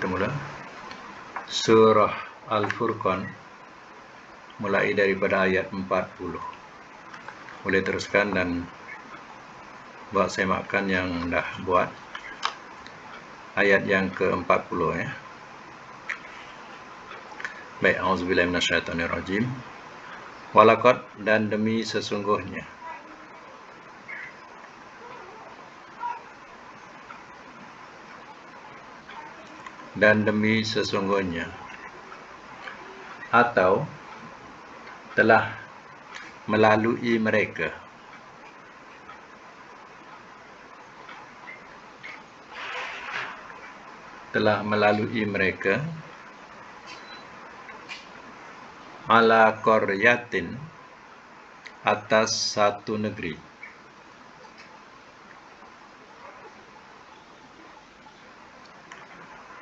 kita mula surah Al-Furqan mulai daripada ayat 40. Boleh teruskan dan buat semakan yang dah buat ayat yang ke-40 ya. Baik, auzubillahi minasyaitonirrajim. Walaqad, dan demi sesungguhnya. Dan demi sesungguhnya. Atau telah melalui mereka. Telah melalui mereka ala qaryatin, atas satu negeri,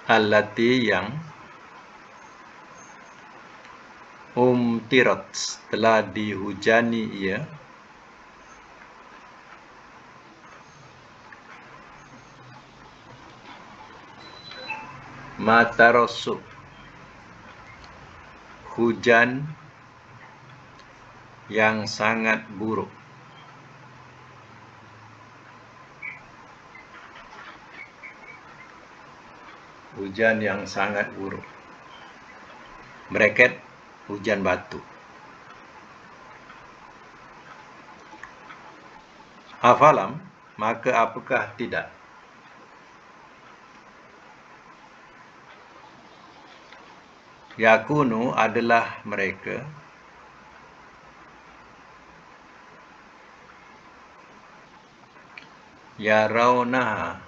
allati, yang umtirat, telah dihujani ia, matarassu, hujan yang sangat buruk. Hujan yang sangat buruk. Bracket, hujan batu. Afalam, maka apakah tidak? Yakunu, adalah mereka, yarawnaha,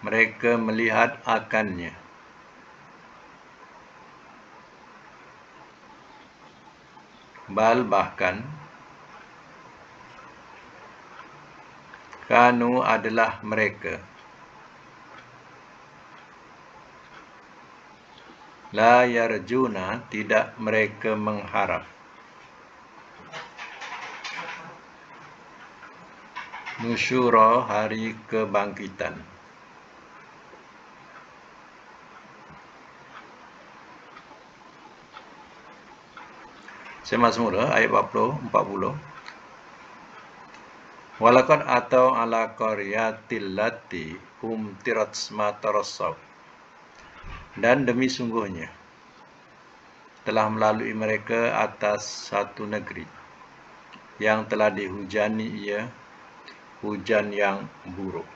mereka melihat akannya, bal, bahkan, kanu, adalah mereka, la yarjuna, tidak mereka mengharap, nusyura, hari kebangkitan. Saya semula ayat 40. Walaqad, atau ala qaryatil lati umtirat matarassaw, dan demi sungguhnya telah melalui mereka atas satu negeri yang telah dihujani ia hujan yang buruk.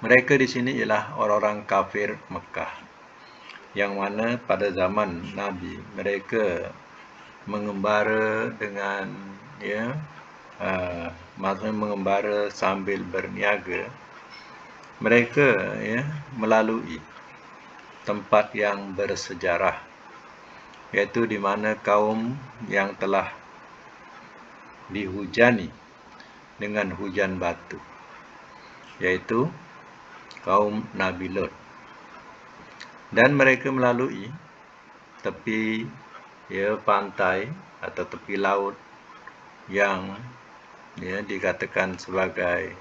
Mereka di sini ialah orang-orang kafir Mekah, yang mana pada zaman Nabi mereka mengembara dengan maksudnya mengembara sambil berniaga. Mereka melalui tempat yang bersejarah, iaitu di mana kaum yang telah dihujani dengan hujan batu, yaitu kaum Nabi Lot. Dan mereka melalui tepi pantai atau tepi laut yang dikatakan sebagai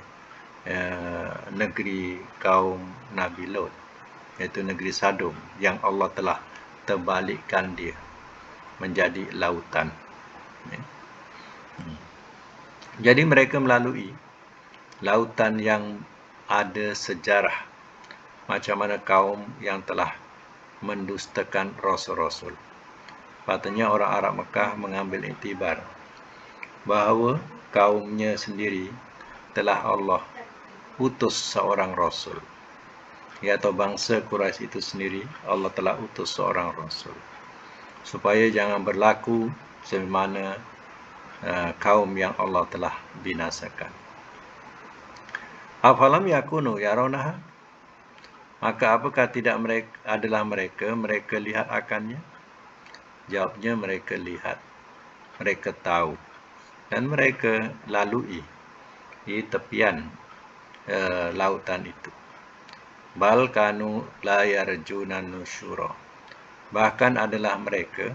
negeri kaum Nabi Lot, iaitu negeri Sodom, yang Allah telah terbalikkan dia menjadi lautan. Jadi mereka melalui lautan yang ada sejarah, macam mana kaum yang telah mendustakan rasul-rasul. Patutnya orang Arab Mekah mengambil iktibar bahawa kaumnya sendiri telah Allah utus seorang rasul, atau bangsa Quraisy itu sendiri Allah telah utus seorang rasul, supaya jangan berlaku sebagaimana kaum yang Allah telah binasakan. Afalam yakunu yarawnaha, maka apakah tidak mereka lihat akannya? Jawabnya, mereka lihat, mereka tahu, dan mereka lalui di tepian lautan itu. Bal kanu la yarjuna nusyura, bahkan adalah mereka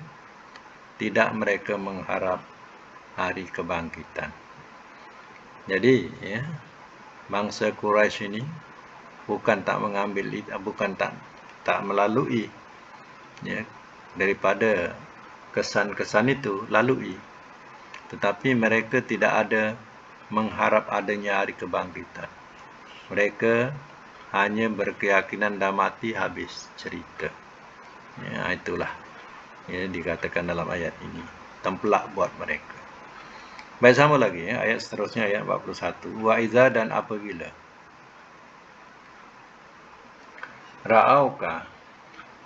tidak mereka mengharap hari kebangkitan. Jadi bangsa Quraisy ini bukan tak mengambil, bukan tak melalui, ya, daripada kesan-kesan itu lalui, tetapi mereka tidak ada mengharap adanya hari kebangkitan. Mereka hanya berkeyakinan dah mati, habis cerita. Ya, itulah ya dikatakan dalam ayat ini, tempelak buat mereka. Baik, sama lagi ya, ayat seterusnya ayat 41. Wa iza, dan apabila ra'auka,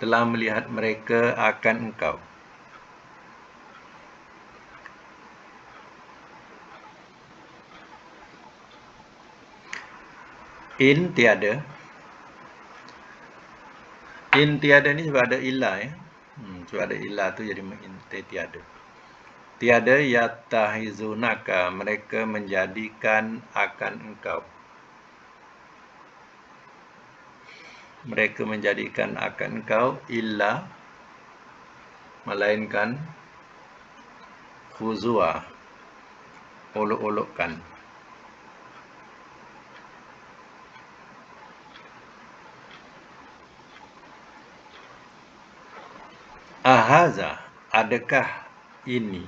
telah melihat mereka akan engkau. In tiada. In tiada ni sebab ada ilah ya. Sebab ada ilah tu jadi tiada. Tiada yatahizunaka, mereka menjadikan akan engkau. Mereka menjadikan akan engkau illa, melainkan huzua, olok-olokkan. Ahaza, adakah ini,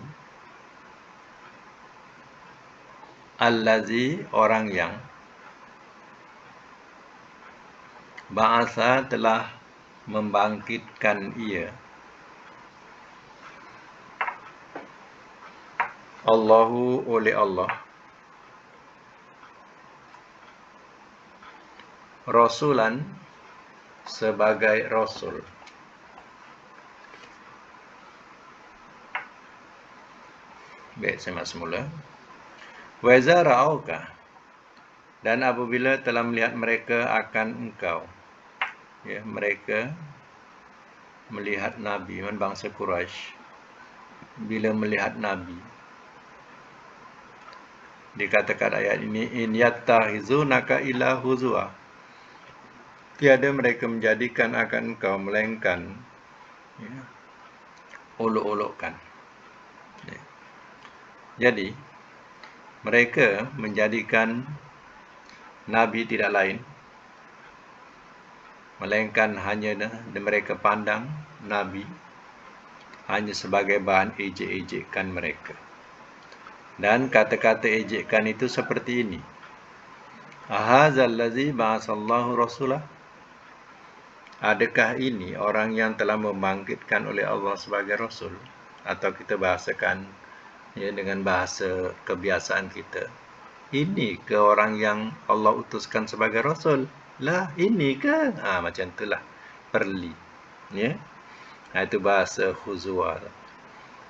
allazi, orang yang, ba'asa, telah membangkitkan ia, Allahu, oleh Allah, rasulan, sebagai rasul. Baik, saya semula. Wa iza ra'auka, dan apabila telah melihat mereka akan engkau, ya, mereka melihat Nabi, bangsa Quraisy, bila melihat Nabi, dikatakan ayat ini, in yattahizunaka illa huzwa, tiada mereka menjadikan akan engkau melainkan, ya, olok-olokkan. Ya. Jadi mereka menjadikan Nabi tidak lain melainkan hanya mereka pandang Nabi hanya sebagai bahan ejek-ejekan mereka. Dan kata-kata ejekan itu seperti ini. Ahazal ladzi ba'asallahu rasulah, adakah ini orang yang telah membangkitkan oleh Allah sebagai rasul? Atau kita bahasakan ya dengan bahasa kebiasaan kita, ini ke orang yang Allah utuskan sebagai rasul? Lah, ini ke? Macam itulah, perli. Ya. Itu bahasa khuzwa.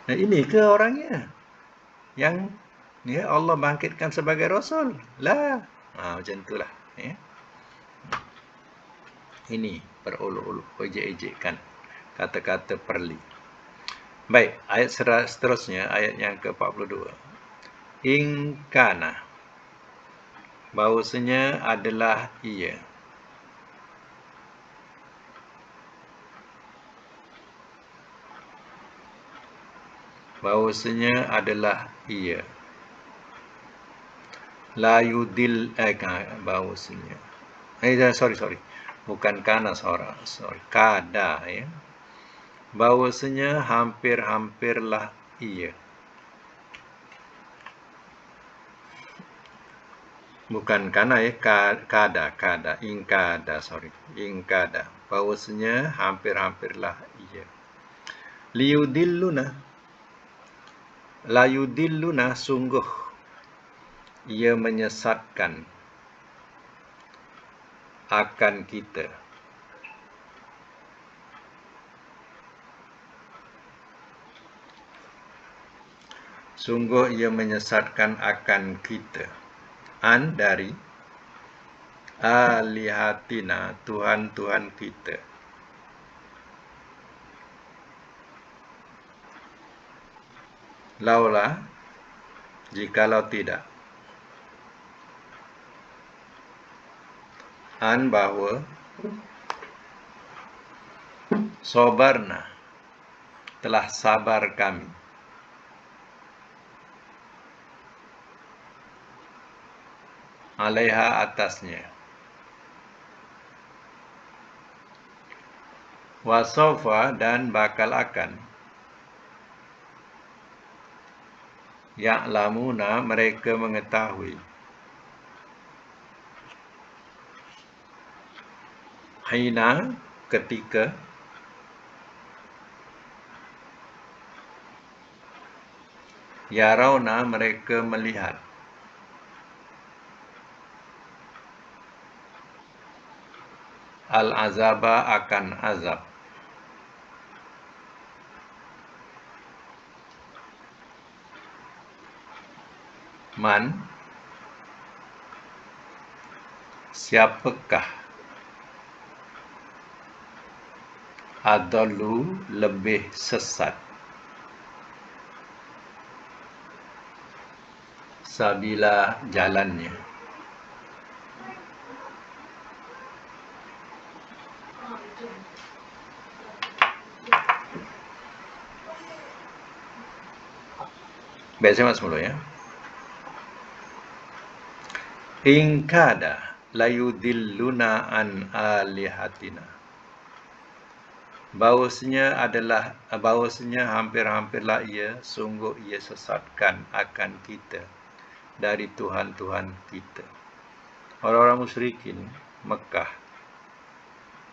Nah, ini ke orangnya yang ya Allah bangkitkan sebagai rasul? Lah, macam itulah, ya. Ini perolok-olok, ejek-ejekkan, kata-kata perli. Baik, ayat seterusnya, ayat yang ke-42. Ingkana, bahawasanya adalah ia. Bahawasanya adalah ia. La yudil, bahawasanya. Sorry. Bukan kana, sorry. Kada, ya. Bahawasanya hampir-hampirlah ia. Bukan kana ya, kada, ingkada. Bahawasanya hampir-hampirlah ia. Liyudilluna, la yudilluna, sungguh ia menyesatkan akan kita. Sungguh ia menyesatkan akan kita. An, dari, alihatina, Tuhan-Tuhan kita. Laula, jikalau tidak. An, bahawa, sobarna, telah sabar kami. Alaiha, atasnya. Wasofa dan bakal akan. Ya'lamuna mereka mengetahui. Hina ketika. Yarawna mereka melihat. Al-azaba akan azab. Man siapakah adallu lebih sesat sabila jalannya. Baik, saya masuk dulu ya. In kada layudilluna an alihatina. Bahawasanya hampir-hampirlah ia sungguh ia sesatkan akan kita dari Tuhan-Tuhan kita. Orang-orang musyrikin Mekah,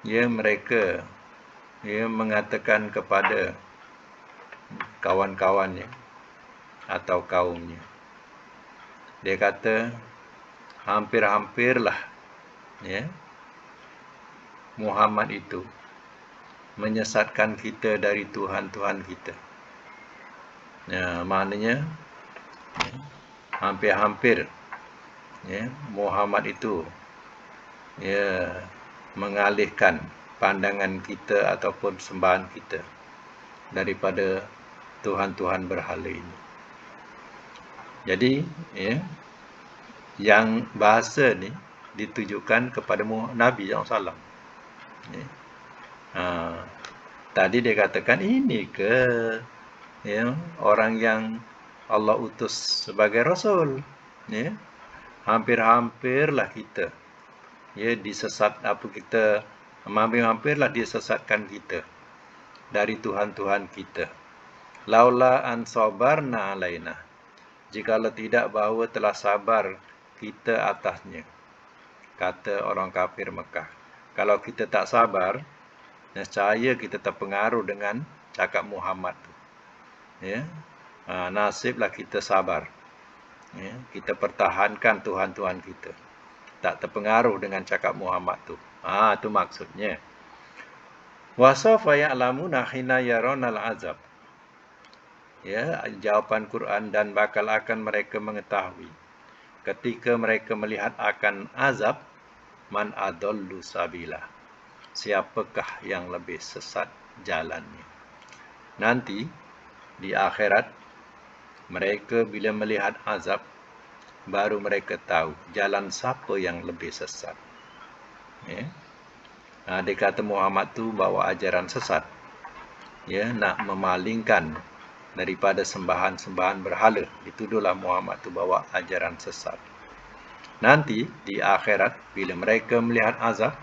mereka mengatakan kepada kawan-kawannya atau kaumnya, dia kata hampir-hampirlah Muhammad itu menyesatkan kita dari Tuhan-Tuhan kita. Maknanya hampir-hampir Muhammad itu mengalihkan pandangan kita ataupun sembahan kita daripada Tuhan-Tuhan berhala ini. Jadi yang bahasa ni ditujukan kepada Nabi SAW. Tadi dia katakan ini ke orang yang Allah utus sebagai Rasul. Hampir-hampirlah kita hampir-hampirlah dia sesatkan kita dari Tuhan-Tuhan kita. Laula an sabarna alaina, jikalau tidak bahawa telah sabar kita atasnya, kata orang kafir Mekah. Kalau kita tak sabar, nescaya kita terpengaruh dengan cakap Muhammad tu. Nasiblah kita sabar. Kita pertahankan Tuhan-Tuhan kita, tak terpengaruh dengan cakap Muhammad tu. Itu maksudnya. Wasafa ya'lamuna hina yaronal azab. Jawapan Quran, dan bakal akan mereka mengetahui ketika mereka melihat akan azab, man adallu sabila, siapakah yang lebih sesat jalannya. Nanti di akhirat mereka bila melihat azab, baru mereka tahu jalan siapa yang lebih sesat. Dia kata Muhammad tu bawa ajaran sesat, nak memalingkan daripada sembahan-sembahan berhala. Dituduhlah Muhammad tu bawa ajaran sesat. Nanti di akhirat bila mereka melihat azab,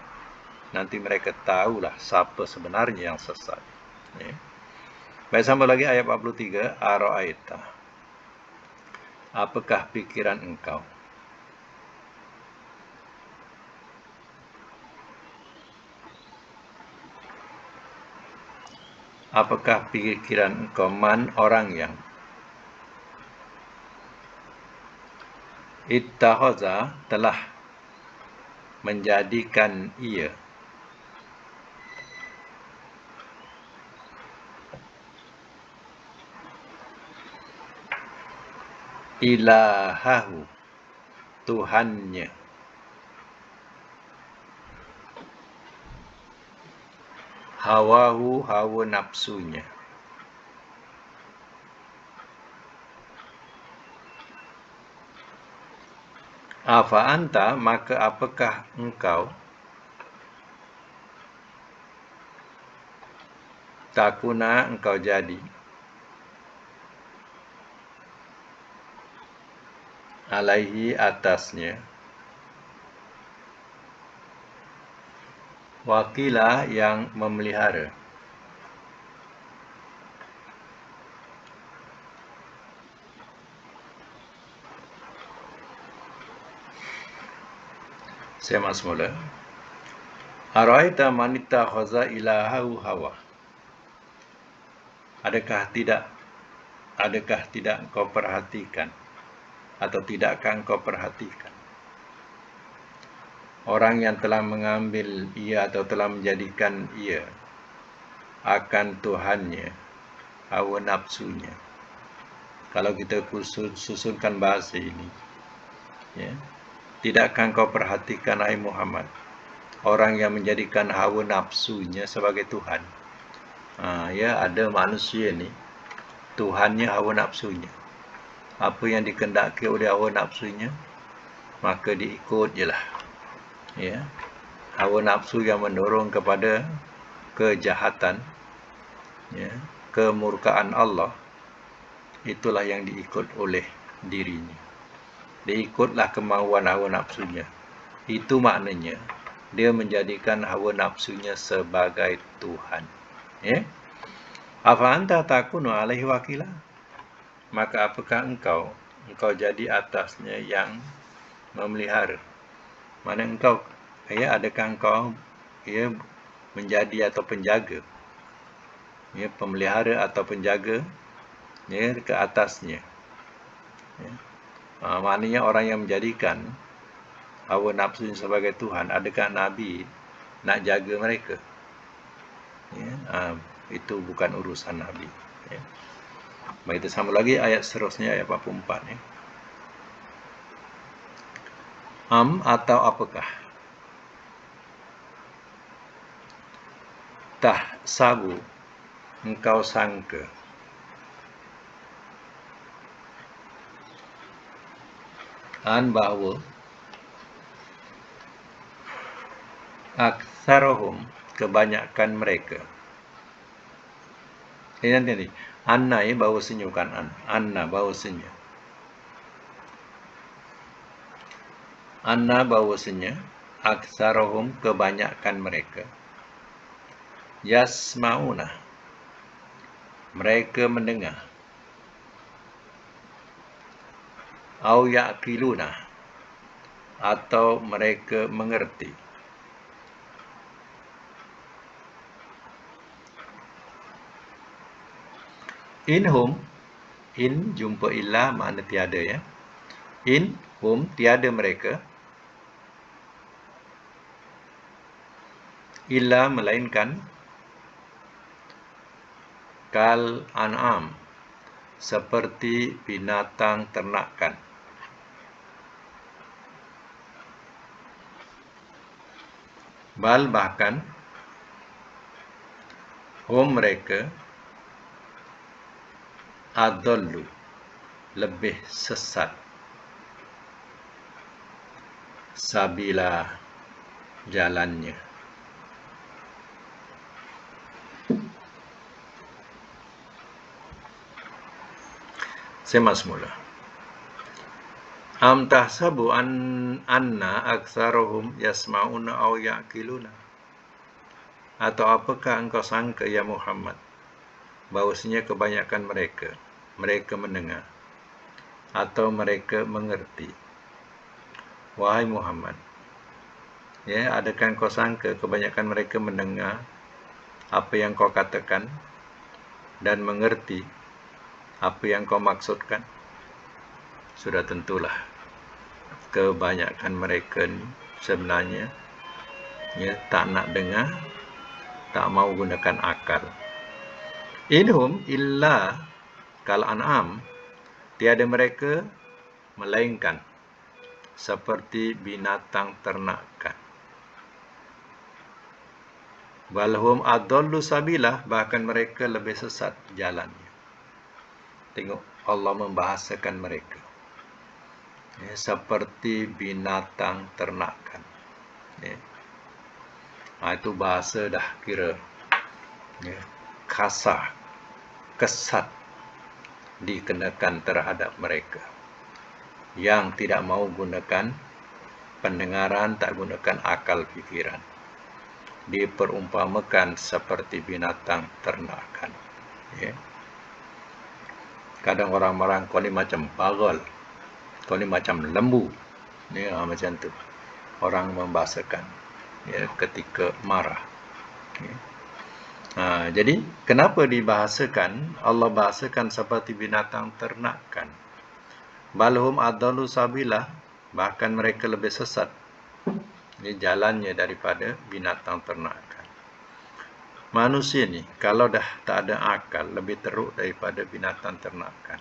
nanti mereka tahulah siapa sebenarnya yang sesat. Baik, sambung lagi ayat 43. Ara'aita, apakah pikiran engkau? Apakah pikiran engkau, man orang yang ittahaza telah menjadikan ia ilahahu Tuhannya, hawahu hawa nafsunya, afa anta maka apakah engkau takuna engkau jadi alaihi atasnya Wakilah yang memelihara. Saya mak semula. Araita manita khaza ilahahu hawa. Adakah tidak kau perhatikan atau tidakkah kau perhatikan orang yang telah mengambil ia atau telah menjadikan ia akan Tuhannya, hawa nafsunya. Kalau kita susunkan bahasa ini, ya, tidakkah kau perhatikan, hai Muhammad, orang yang menjadikan hawa nafsunya sebagai Tuhan? Ya, ada manusia ni, Tuhannya hawa nafsunya. Apa yang dikehendaki oleh hawa nafsunya, maka diikut je lah. Ya, hawa nafsu yang mendorong kepada kejahatan, ya, kemurkaan Allah, itulah yang diikut oleh dirinya. Diikutlah kemauan hawa nafsunya. Itu maknanya dia menjadikan hawa nafsunya sebagai Tuhan. Ya. Afa anta takunu alaihi wakila? Maka apakah engkau jadi atasnya yang memelihara? Mana engkau, ya, adakah engkau, ya, menjadi atau penjaga, ya, pemelihara atau penjaga, ya, ke atasnya, ya. Maknanya orang yang menjadikan hawa nafsu sebagai Tuhan, adakah Nabi nak jaga mereka? Ya, itu bukan urusan Nabi. Ya. Baik, kita sambung lagi ayat seterusnya, ayat 44. Ya. Atau apakah tahsabu, engkau sangka, bahawa aktsarohum, kebanyakan mereka. Ini nanti anna, ya, bahawasanya, bukan anna, bahawasanya. Anna, bahawasanya, aktsarohum, kebanyakan mereka, yasmauna, mereka mendengar, au ya'qiluna, atau mereka mengerti. Inhum, in jumpa illa makna tiada, ya. In hum, tiada mereka, illa melainkan, kal an'am, seperti binatang ternakan. Bal, bahkan, hum, mereka, adallu, lebih sesat, sabila, jalannya. Semak semula. Am tahsabu anna aktsarohum yasma'una aw ya'qiluna? Atau apakah engkau sangka, ya Muhammad, bahawasanya kebanyakan mereka mendengar atau mereka mengerti? Wahai Muhammad, ya, adakah engkau sangka kebanyakan mereka mendengar apa yang kau katakan dan mengerti apa yang kau maksudkan? Sudah tentulah kebanyakan mereka sebenarnya, ya, tak nak dengar, tak mau gunakan akal. Inhum illa kal an'am, tiada mereka melainkan seperti binatang ternakan. Balhum adallu sabila, bahkan mereka lebih sesat jalannya. Tengok, Allah membahasakan mereka, ya, seperti binatang ternakan. Ya. Itu bahasa dah kira, ya, kasar, kesat dikenakan terhadap mereka yang tidak mau gunakan pendengaran, tak gunakan akal fikiran. diperumpamakan seperti binatang ternakan. Ya. Kadang orang-orang kau ni macam bagol, kau ni macam lembu. Ya, macam tu. Orang membahasakan ya, ketika marah. Ya. Jadi, kenapa dibahasakan? Allah bahasakan seperti binatang ternakan. Balhum adallu sabila, bahkan mereka lebih sesat. Ini jalannya daripada binatang ternakan. Manusia ni, kalau dah tak ada akal, lebih teruk daripada binatang ternakan.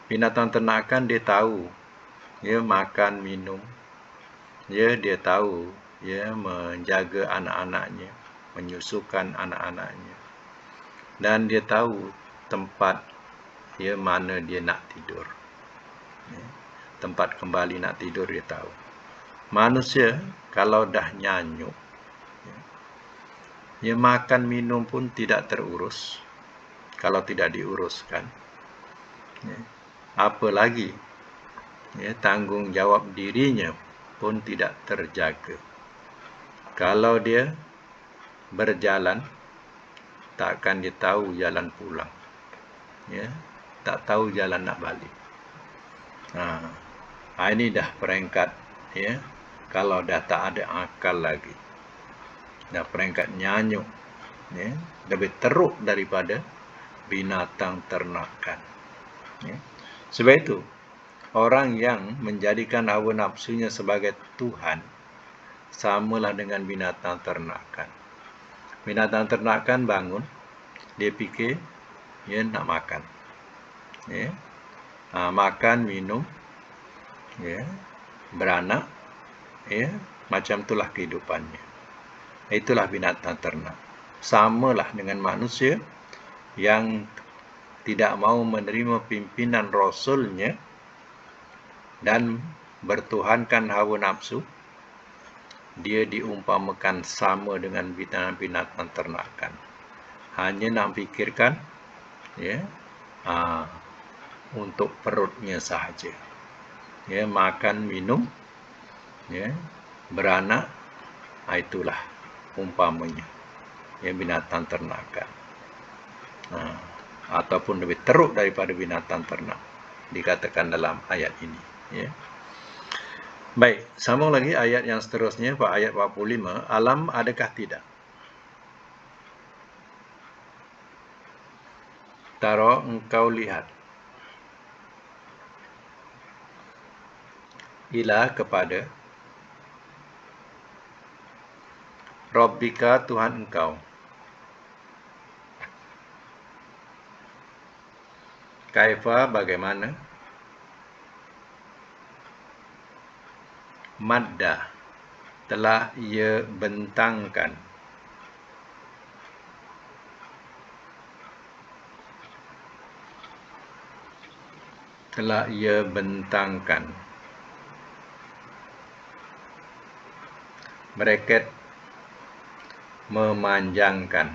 Binatang ternakan dia tahu, dia makan, minum, dia tahu, dia menjaga anak-anaknya, menyusukan anak-anaknya, dan dia tahu tempat mana dia nak tidur. Tempat kembali nak tidur dia tahu. Manusia kalau dah nyanyuk, dia makan minum pun tidak terurus kalau tidak diuruskan. Apa lagi, tanggungjawab dirinya pun tidak terjaga. Kalau dia berjalan, takkan dia tahu jalan pulang. Tak tahu jalan nak balik. Ini dah peringkat, kalau dah tak ada akal lagi. Dah peringkat nyanyuk, lebih teruk daripada binatang ternakan. Sebab itu, orang yang menjadikan hawa nafsunya sebagai Tuhan, samalah dengan binatang ternakan. Binatang ternakan bangun, dia fikir, nak makan. Makan, minum, beranak, macam itulah kehidupannya. Itulah binatang ternak. Samalah dengan manusia yang tidak mau menerima pimpinan Rasulnya dan bertuhankan hawa nafsu. Dia diumpamakan sama dengan binatang ternakan. Hanya nak fikirkan untuk perutnya sahaja. Makan, minum, beranak, itulah umpamanya binatang ternakan. Ataupun lebih teruk daripada binatang ternak, dikatakan dalam ayat ini. Baik, sambung lagi ayat yang seterusnya, ayat 45. Alam, adakah tidak? Tara, engkau lihat. Ila, kepada Rabbika, Tuhan engkau. Kaifa, bagaimana? Madda, telah ia bentangkan. Telah ia bentangkan. Bracket, memanjangkan.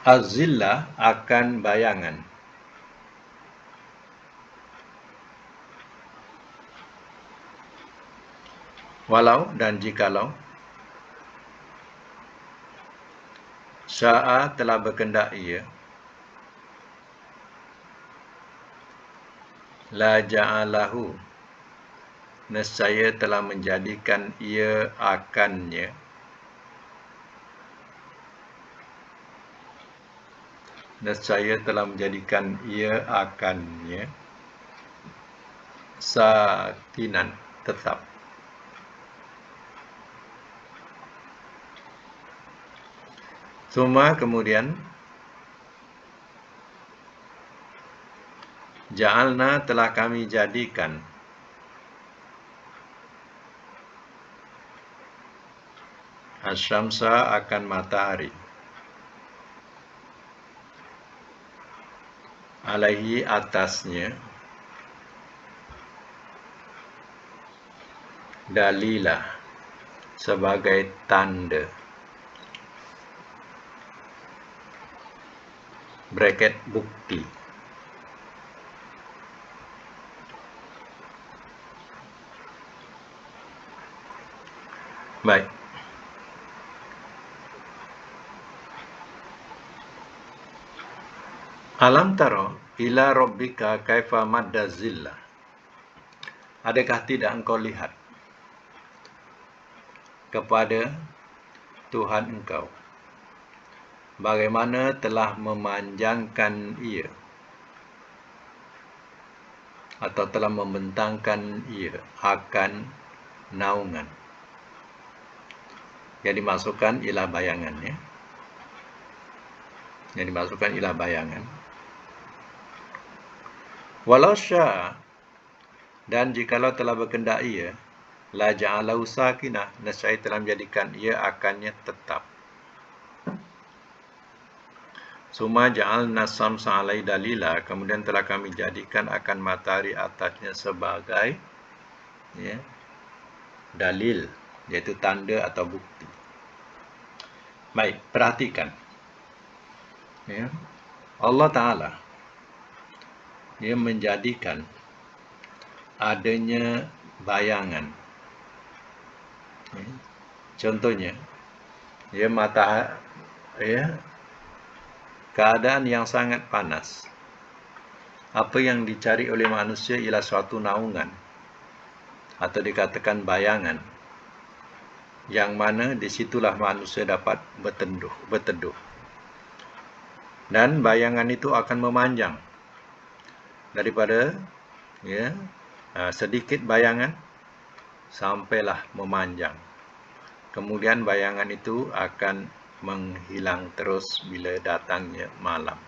Az-zillah, akan bayangan. Walau dan jikalau. Sya'a, telah berkehendak ia. La ja'alahu, nescaya telah menjadikan ia akannya. Nescaya telah menjadikan ia akannya sakinan, tetap. Suma, kemudian ja'alna, telah kami jadikan asyamsa, akan matahari, alaihi, atasnya, dalilah, sebagai tanda. Bracket, bukti. Baik. Alam taro ila rabbika kaifa madda zillah. Adakah tidak engkau lihat kepada Tuhan engkau bagaimana telah memanjangkan ia atau telah membentangkan ia akan naungan. Yang dimasukkan ialah bayangannya. Yang dimasukkan ialah bayangan. Walau syaa, dan jikalau telah berkehendak ia, la ja'alahu sakinah, nescaya telah menjadikan ia akannya tetap. Suma ja'alna samsa alai dalila, kemudian telah kami jadikan akan matahari atasnya sebagai dalil, iaitu tanda atau bukti. Baik, perhatikan. Allah Ta'ala menjadikan adanya bayangan. Contohnya, matahari, keadaan yang sangat panas. Apa yang dicari oleh manusia ialah suatu naungan atau dikatakan bayangan, yang mana disitulah manusia dapat berteduh. Dan bayangan itu akan memanjang daripada sedikit bayangan sampailah memanjang. Kemudian bayangan itu akan menghilang terus bila datangnya malam.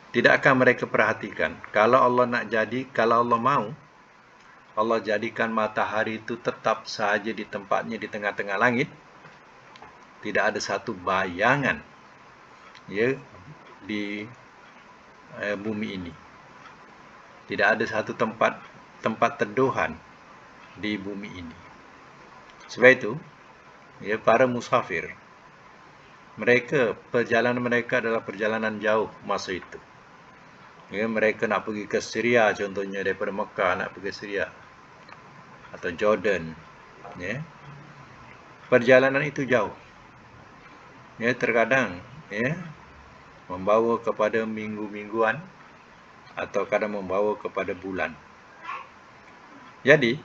Tidakkah mereka perhatikan, kalau Allah nak jadi, kalau Allah mau, Allah jadikan matahari itu tetap saja di tempatnya di tengah-tengah langit, tidak ada satu bayangan di bumi ini. Tidak ada satu tempat teduhan di bumi ini. Sebab itu, para musafir, perjalanan mereka adalah perjalanan jauh masa itu. Mereka nak pergi ke Syria, contohnya daripada Mekah nak pergi Syria atau Jordan. Perjalanan itu jauh. Terkadang membawa kepada minggu-mingguan atau kadang membawa kepada bulan. Jadi,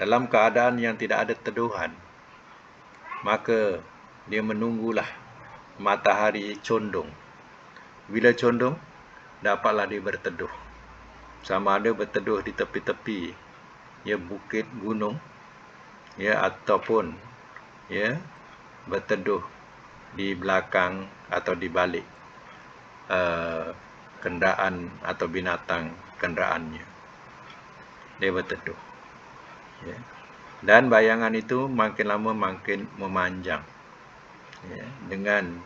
dalam keadaan yang tidak ada teduhan, maka dia menunggulah matahari condong. Bila condong, dapatlah dia berteduh. Sama ada berteduh di tepi-tepi bukit, gunung, ataupun berteduh di belakang atau di balik kenderaan atau binatang kenderaannya. Dia berteduh. Dan bayangan itu makin lama makin memanjang. Dengan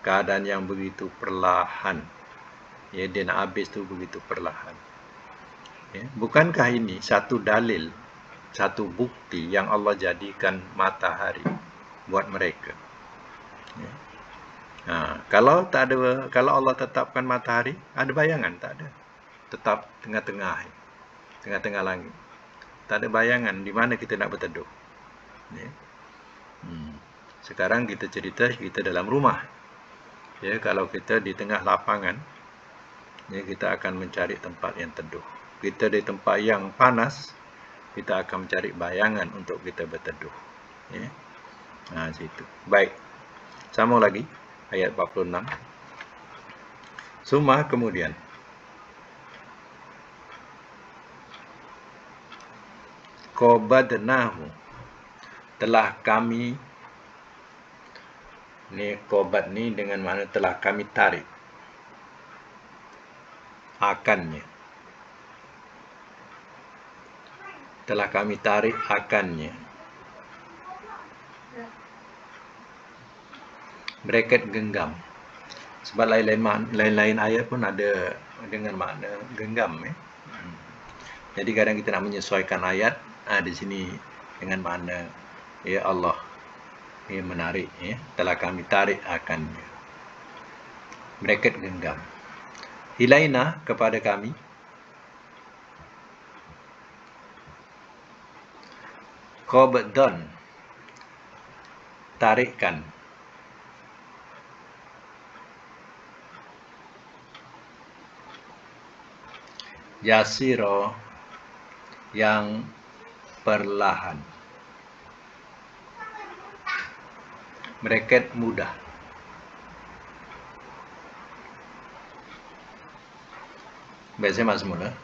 keadaan yang begitu perlahan. Dia nak habis tu begitu perlahan. Bukankah ini satu dalil, satu bukti yang Allah jadikan matahari buat mereka? Kalau Allah tetapkan matahari, ada bayangan? Tak ada. Tetap tengah-tengah langit. Tak ada bayangan di mana kita nak berteduh. Sekarang kita cerita kita dalam rumah. Kalau kita di tengah lapangan, kita akan mencari tempat yang teduh. Kita di tempat yang panas, kita akan mencari bayangan untuk kita berteduh. Situ. Baik. Sama lagi ayat 46. Suma kemudian qabadnahu, telah kami, qabad ni dengan makna telah kami tarik akannya. Telah kami tarik akannya. Bracket genggam. Sebab lain-lain ayat pun ada dengan makna genggam. Jadi kadang kita nak menyesuaikan ayat, di sini dengan makna Allah menarik, telah kami tarik akannya. Bracket genggam. Ilaina, kepada kami. Qabdan, tarikan. Yasira, yang perlahan. Bracket mudah. Baik, saya masuk mula.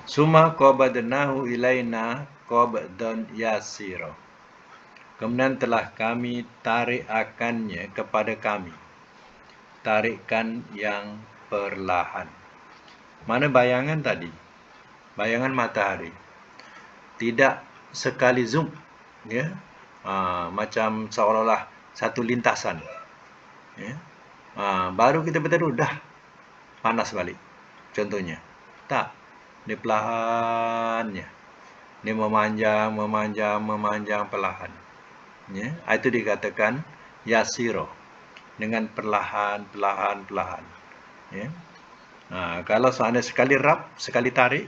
Summa qabadnahu ilaina qabdan yasira. Kemudian telah kami tarik akannya kepada kami. Tarikan yang perlahan. Mana bayangan tadi? Bayangan matahari. Tidak sekali zoom, ya. Macam seolah-olah satu lintasan. Ya. Baru kita berteduh, dah panas balik. Contohnya. Tak. Dia perlahannya. Dia memanjang perlahan. Ya. Itu dikatakan yasiro. Dengan perlahan. Ya. Kalau seandainya sekali rap, sekali tarik,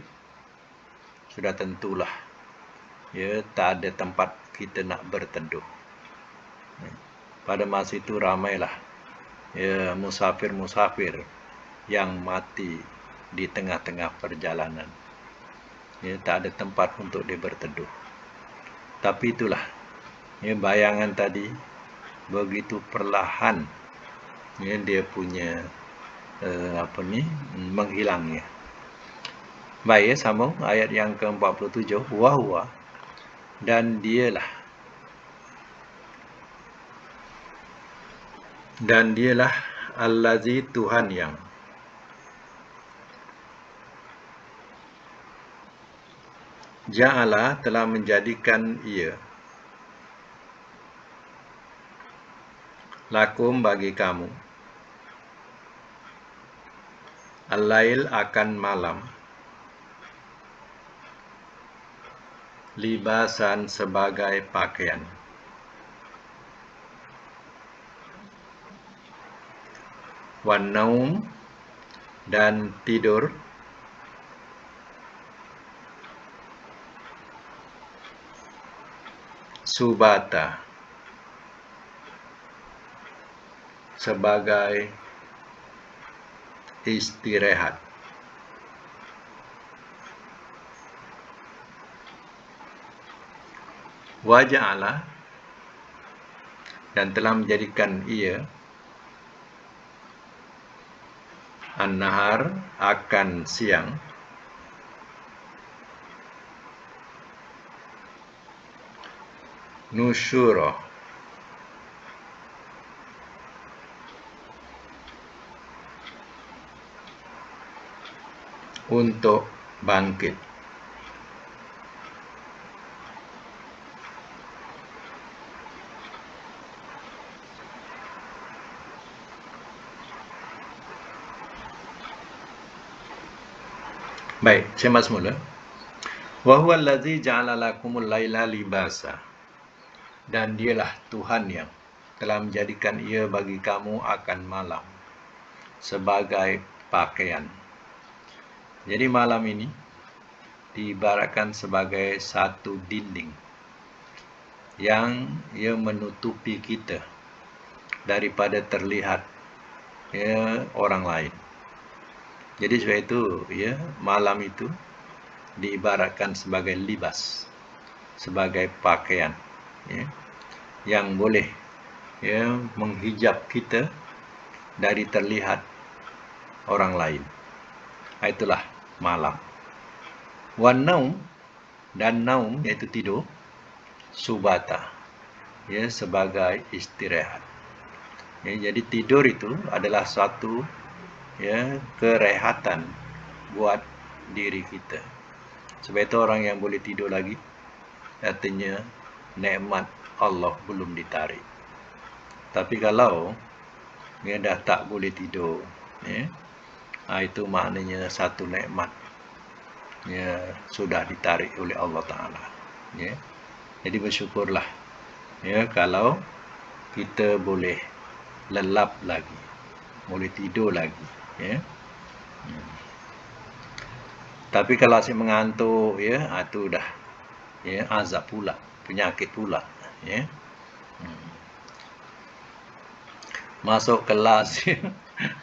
sudah tentulah, ya, tak ada tempat kita nak berteduh. Ya. Pada masa itu ramailah, ya, musafir-musafir yang mati di tengah-tengah perjalanan. Ya, tak ada tempat untuk dia berteduh. Tapi itulah, ya, bayangan tadi begitu perlahan, ya, dia punya menghilangnya. Baik, ya, sambung ayat yang ke-47. Wahwa, dan dialah allazi, Tuhan yang ja'ala, telah menjadikan ia, lakum, bagi kamu, al-lail, akan malam, libasan, sebagai pakaian, wan naum, dan tidur, subata, sebagai istirahat. Waja'ala, dan telah menjadikan ia, an-nahar, akan siang, nusyura, untuk bangkit. Baik, saya masuk mula. Wa huwa allazi ja'ala lakumul laila libasa, dan dialah Tuhan yang telah menjadikan ia bagi kamu akan malam sebagai pakaian. Jadi malam ini diibaratkan sebagai satu dinding yang ia menutupi kita daripada terlihat, ya, orang lain. Jadi sebab itu, ya, malam itu diibaratkan sebagai libas, sebagai pakaian, ya, yang boleh, ya, menghijab kita dari terlihat orang lain. Itulah malam. Wan naum, dan naum, yaitu tidur, subata, ya, sebagai istirahat. Ya, jadi tidur itu adalah suatu, ya, kerehatan buat diri kita. Sebab itu orang yang boleh tidur lagi, artinya nikmat Allah belum ditarik. Tapi kalau dia dah tak boleh tidur, ya, itu maknanya satu nikmat, ya, sudah ditarik oleh Allah Ta'ala. Ya. Jadi bersyukurlah, ya, kalau kita boleh lelap lagi, boleh tidur lagi, ya. Tapi kalau asyik mengantuk, ya, itu dah, ya, azab pula. penyakit pula, ya. Masuk kelas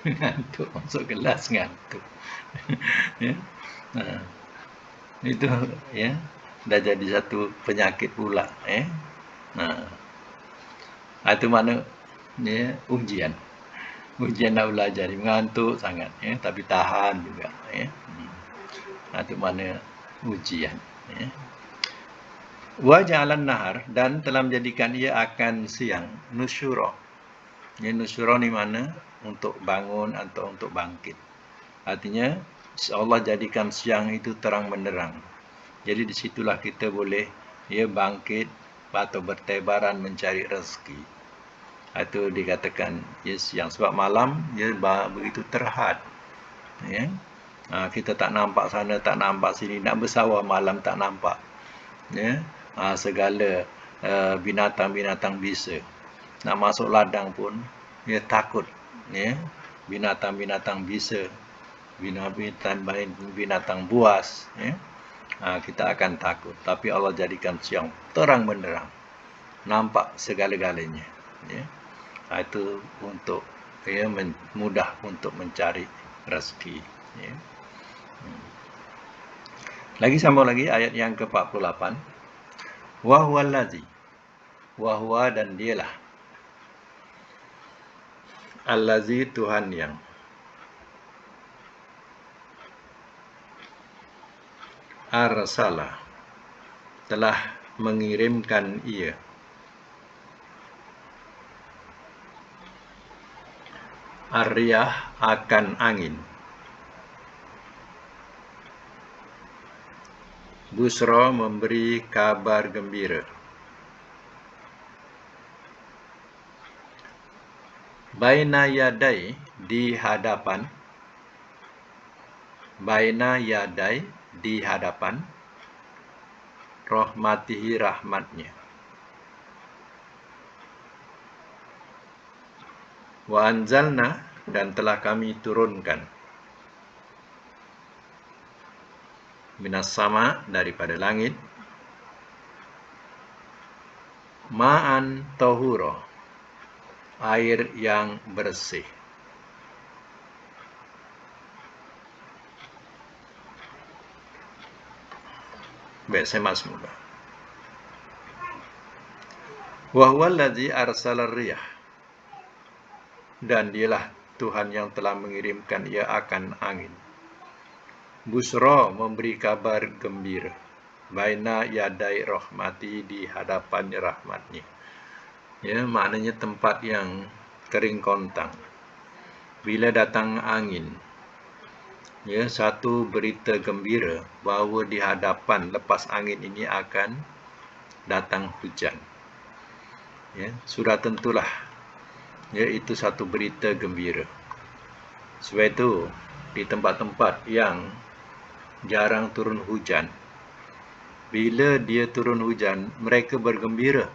ngantuk, masuk kelas ngantuk. Ya. Itu ya dah jadi satu penyakit pula, itu mana ya ujian nak belajar, mengantuk sangat, ya, tapi tahan juga, ya. Itu mana ujian, ya. Wa ja'alan nahar, dan telah menjadikan ia akan siang, nusyura. Ya, nusyura ni mana untuk bangun atau untuk bangkit. Artinya Allah jadikan siang itu terang benderang. Jadi disitulah kita boleh ya bangkit atau bertebaran mencari rezeki. Itu dikatakan ya siang, sebab malam ya begitu terhad. Ya. Kita tak nampak sana, tak nampak sini, nak bersawah malam tak nampak. Ya. Segala binatang-binatang bisa. Nak masuk ladang pun dia takut, ya. Binatang-binatang bisa, binatang buas, ya. Kita akan takut. Tapi Allah jadikan siang terang benderang, nampak segala-galanya, ya. Itu untuk ya mudah untuk mencari rezeki, ya. Lagi sambung lagi ayat yang ke-48. Wa huwallazi, wa huwa dan dialah, allazi Tuhan yang, arsala telah mengirimkan ia, ar-riyah akan angin, busra memberi kabar gembira, baina yadai di hadapan, baina yadai di hadapan, rahmatihi rahmatnya, wa anzalna dan telah kami turunkan, minas sama daripada langit, ma'an tahura air yang bersih. Baik, saya masuk mula. Wa huwallazi arsala riyah, dan dialah Tuhan yang telah mengirimkan ia akan angin, busra memberi kabar gembira, baina yadai rahmati di hadapan rahmatnya. Ya, maknanya tempat yang kering kontang. Bila datang angin, ya, satu berita gembira bahawa di hadapan lepas angin ini akan datang hujan. Ya, sudah tentulah. Ya, itu satu berita gembira. Sebab itu di tempat-tempat yang jarang turun hujan, bila dia turun hujan, mereka bergembira.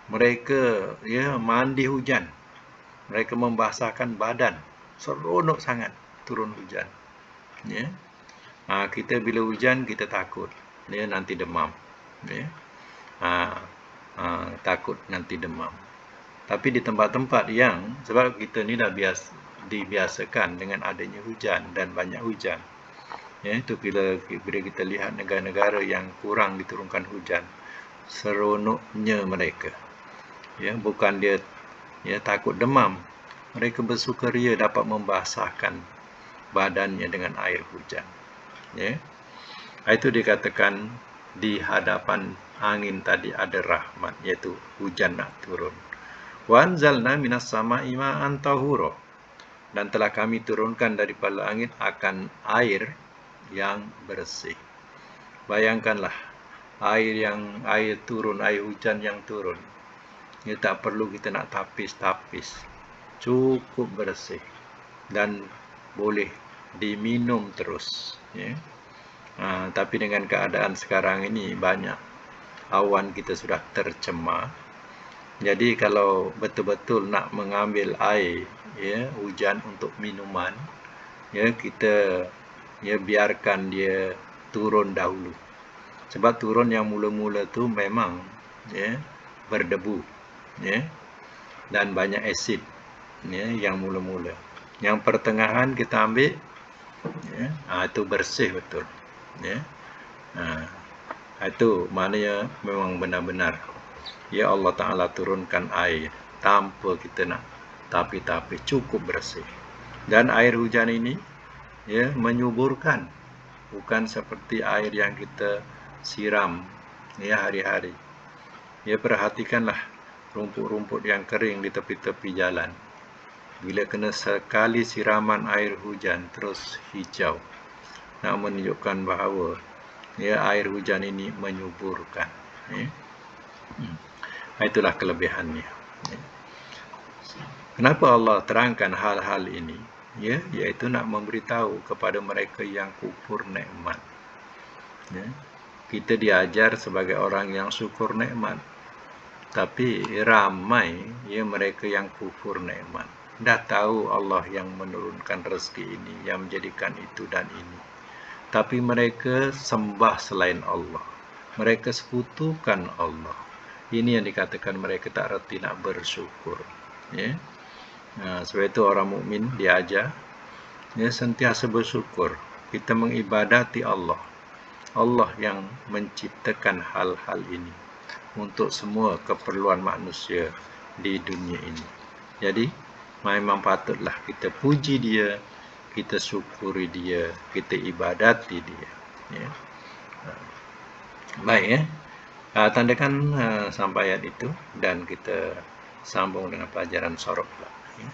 Mereka ya mandi hujan. Mereka membasahkan badan. Seronok sangat turun hujan. Ya. Kita bila hujan kita takut, ya, nanti demam. Ya. Takut nanti demam. Tapi di tempat-tempat yang, sebab kita ni dah dibiasakan dengan adanya hujan dan banyak hujan. Ya, itu bila kita lihat negara-negara yang kurang diturunkan hujan, seronoknya mereka. Ya, bukan dia ya takut demam, mereka bersukaria dapat membasahkan badannya dengan air hujan. Ya, itu dikatakan di hadapan angin tadi ada rahmat, iaitu hujan nak turun. Wa anzalna minas sama'i ma'an tahura, dan telah kami turunkan daripada langit akan air yang bersih. Bayangkanlah air turun, air hujan yang turun. Ya, tak perlu kita nak tapis-tapis. Cukup bersih dan boleh diminum terus, ya. Tapi dengan keadaan sekarang ini banyak awan kita sudah tercemar. Jadi kalau betul-betul nak mengambil air ya hujan untuk minuman, ya kita ya biarkan dia turun dahulu. Sebab turun yang mula-mula tu memang ya, berdebu ya, dan banyak asid ya, yang mula-mula. Yang pertengahan kita ambil ya, itu bersih betul ya. Itu maknanya memang benar-benar ya Allah Ta'ala turunkan air tanpa kita nak tapi cukup bersih. Dan air hujan ini ya menyuburkan, bukan seperti air yang kita siram ya hari-hari. Ya, perhatikanlah rumput-rumput yang kering di tepi-tepi jalan. Bila kena sekali siraman air hujan terus hijau, nak menunjukkan bahawa ya air hujan ini menyuburkan ya. Itulah kelebihannya ya. Kenapa Allah terangkan hal-hal ini ya, iaitu nak memberitahu kepada mereka yang kufur nikmat ya. Kita diajar sebagai orang yang syukur nikmat, tapi ramai ya mereka yang kufur nikmat. Dah tahu Allah yang menurunkan rezeki ini, yang menjadikan itu dan ini, tapi mereka sembah selain Allah, mereka sekutukan Allah. Ini yang dikatakan mereka tak reti nak bersyukur ya. Sebab itu orang mukmin diajar ya sentiasa bersyukur. Kita mengibadati Allah, Allah yang menciptakan hal-hal ini untuk semua keperluan manusia di dunia ini. Jadi memang patutlah kita puji Dia, kita syukuri Dia, kita ibadati Dia ya. Baik ya. Tandakan sampai ayat itu dan kita sambung dengan pelajaran sorok pula ya.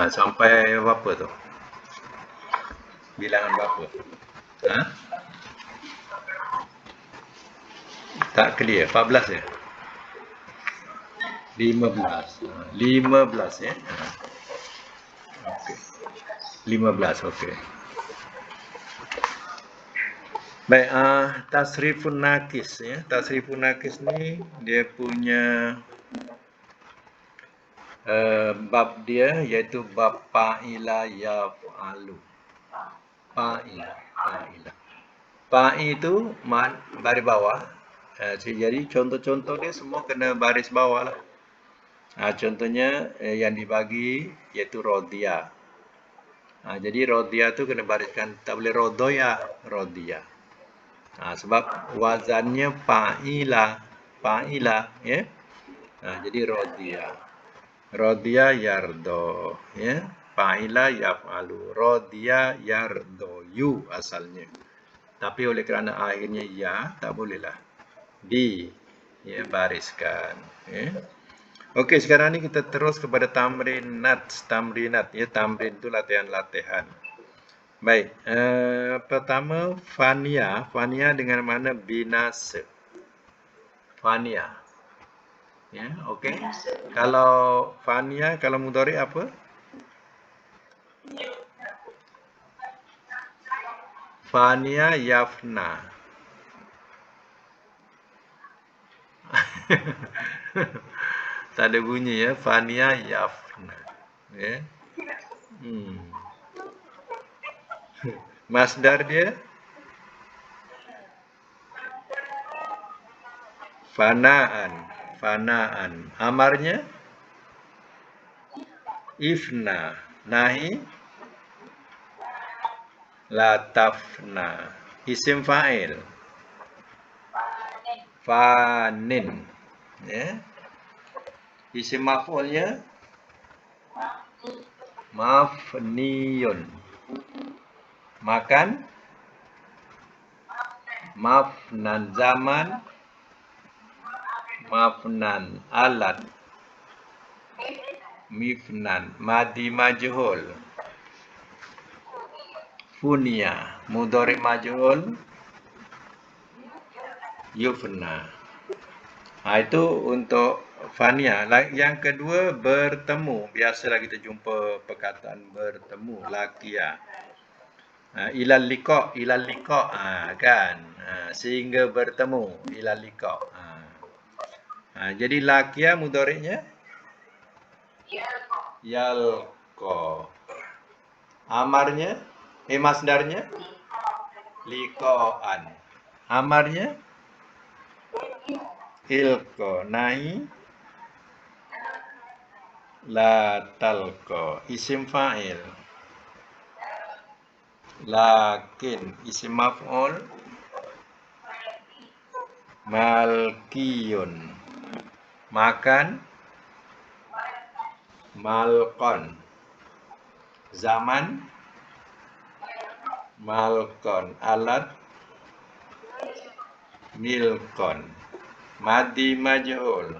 Sampai berapa tu? Bilangan berapa? Tak clear. 14 ya? 15. 15 ya? Okey. 15, okey. Baik, tasrifun nakis ya. Tasrifun nakis ni dia punya bab dia iaitu bab fa'ila yaf'alu. Fa'ila. Fa'i itu baris bawah. Jadi contoh-contoh dia semua kena baris bawah lah. Contohnya yang dibagi iaitu rodia. Jadi rodia tu kena bariskan, tak boleh rodoya, rodia. Sebab wazannya fa'ila ya. Jadi rodia yardo ya. Fa'ila yaf'alu, rodia yardo yu asalnya. Tapi oleh kerana akhirnya ya, tak bolehlah ya bariskan ya. Okey, sekarang ni kita terus kepada tamrinat ya. Tamrin itu latihan-latihan. Baik, pertama fania dengan mana binasa. Fania. Ya, okey. Kalau fania, kalau mudhari apa? Fania yafna. Tak ada bunyi ya, fania yafna. Ya. Masdar dia fanaan. Amarnya ifna. Nahi latafna. Isim fa'il fanin ya. Isim maf'ulnya mafniyun. Makan mafnan. Zaman mafnan. Alat mifnan. Madi majhul funia. Mudhari majhul yufna. Itu untuk fania. Yang kedua bertemu. Biasalah kita jumpa perkataan bertemu, lakia. Ilal liqa kan. Sehingga bertemu, ilal liqa. Jadi laqiya mudhari'nya yalqa. Amarnya masdarnya liqa'an. Amarnya ilqa. Nahi la talqa. Isim fa'il. Lakin isim maf'ul malkiyun. Makan malkon. Zaman malkon. Alat milkon. Madi majhul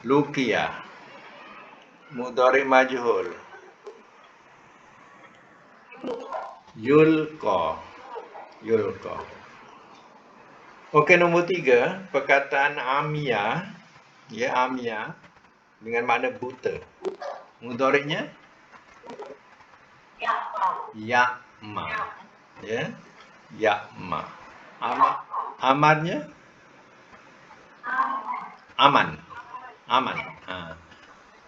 luqiyah. Mudhari majhul yulqa. Okey, nombor 3, perkataan amiyah. Ya, amiyah dengan makna buta. Mudhari'nya ya'ma. Ya, ya'ma. Amarnya aman.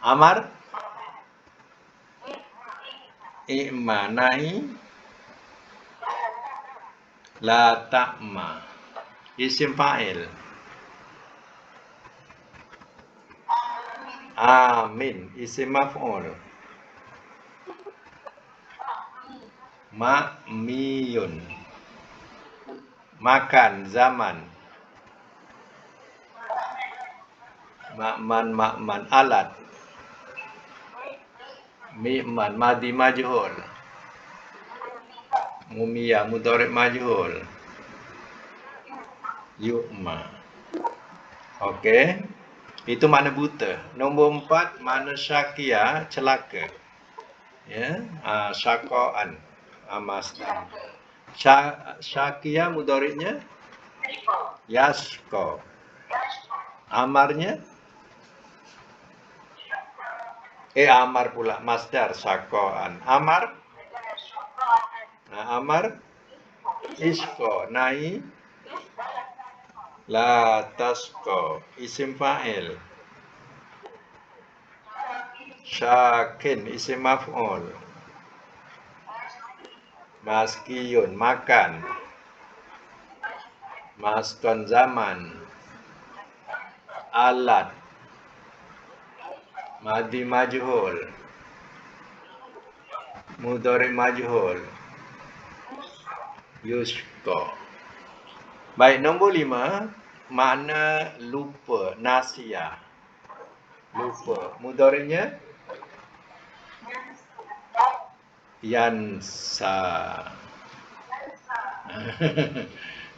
Amar i'ma. Nahi la ta'ma. Isim fa'il amin. Isim maf'ul ma'miyun. Makan. Zaman ma'man. Alat mi'man. Madi majhul mumiyah. Mudhari' majhul yu'ma. Okey, itu makna buta. Nombor 4, makna syakiyah, celaka. Ya, syaqa'an. Masdar. Syakiyah mudhari'nya yasqa. Amarnya amar pula, masdar syaqa'an. Amar isqa. Nahi la tasqa. Isim fa'il syakin. Isim maf'ul maskiyun. Makan. Maskon. Zaman. Alat madi majhul mudhari' majhul yusqa. Baik, nombor 5, makna lupa, nasiya. Lupa. Mudhari'nya yansa.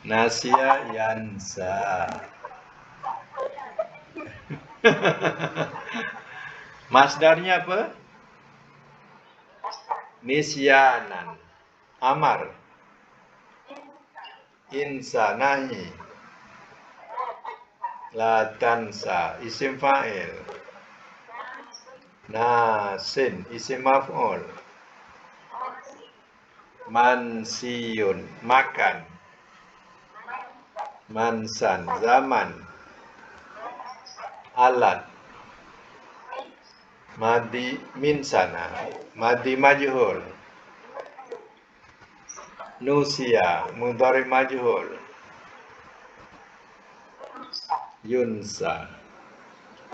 Nasiya yansa. Masdarnya apa? Nisyanan. Amar insa. Nahi la tansa. Isim fa'il nasin. Isim maf'ul mansiyun. Makan. Mansan. Zaman. Alat madi minsana. Madi majhul nusia. Mudhari' majhul yunsa.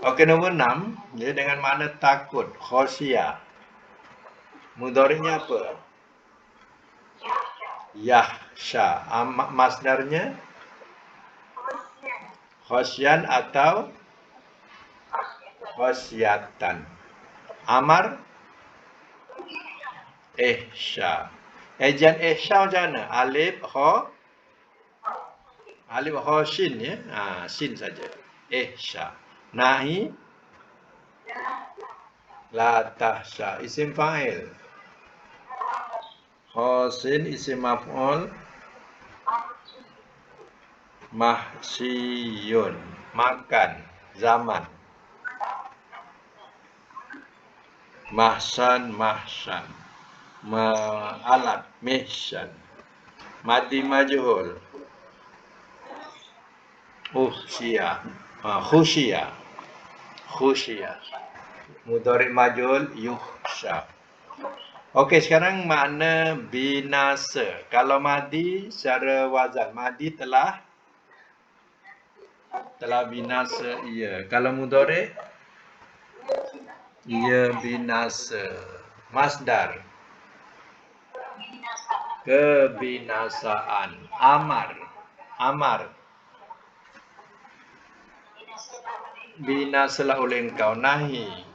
Okey, nombor 6, dia dengan makna takut, khosyah. Mudhari'nya apa? Yahsha. Masdarnya khosyan atau khosyatan. Amar ihsya. Ejaan ihsya macam mana? Alif kha shin, ya. Shin saja. Ihsya. Nahi la tahsya. Isim fa'il khosin. Isim maf'ul mahsiyun. Makan. Zaman mahsan. alat, mission. Madi majhul. Khusya. Khusya. Khusya. Mudhari majhul yukhsha. Okey, sekarang makna binasa. Kalau madi secara wazan, madi telah binasa ia. Kalau mudhari ia binasa. Masdar kebinasaan. Amar binasalah oleh engkau. Nahi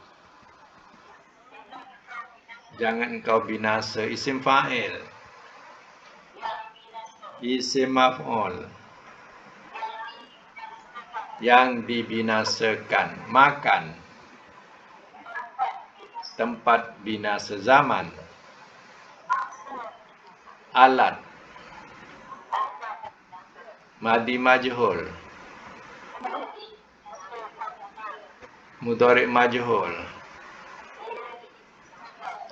jangan engkau binasa. Isim fa'il. Isim maf'ul. Yang dibinasakan. Makan. Tempat binasa. Zaman. Alat. Madi majhul. Mudhari majhul.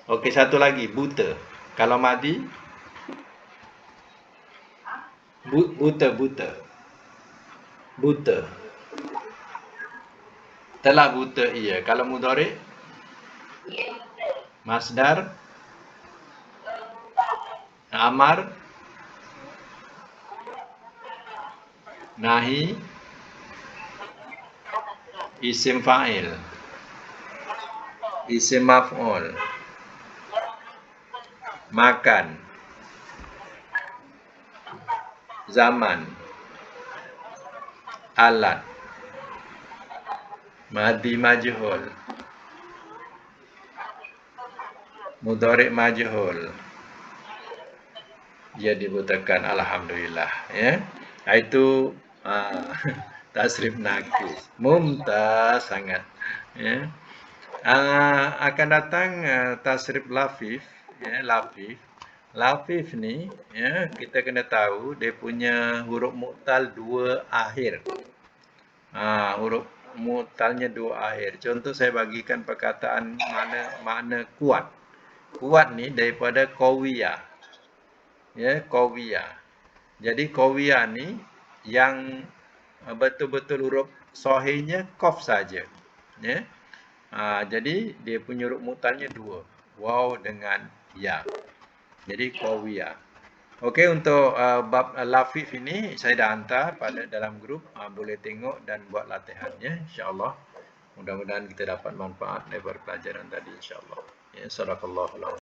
Okey, satu lagi. Buta. Kalau madi buta. Telah buta ia. Kalau mudhari masdar amar nahi isim fa'il. Isim maf'ul. Makan. Zaman. Alat. Madi majhul. Mudhari majhul. Dia dibutakan. Alhamdulillah. Ya. Itu tasrif nakis. Mumtaz sangat. Ya. Akan datang tasrif lafif. Ya, lafif. Lafif ni, ya, kita kena tahu dia punya huruf mu'tal dua akhir. Huruf mu'talnya dua akhir. Contoh saya bagikan perkataan makna kuat. Kuat ni daripada qawiyah. Ya, qawiyah. Jadi qawiyah ni yang betul-betul huruf sahihnya qaf saja. Ya. Jadi dia punya huruf mu'talnya dua. Waw dengan ya. Jadi qawiyah. Okey, untuk bab lafif ini saya dah hantar pada dalam grup, boleh tengok dan buat latihannya insya-Allah. Mudah-mudahan kita dapat manfaat daripada pelajaran tadi insya-Allah. Ya, sadaqallahu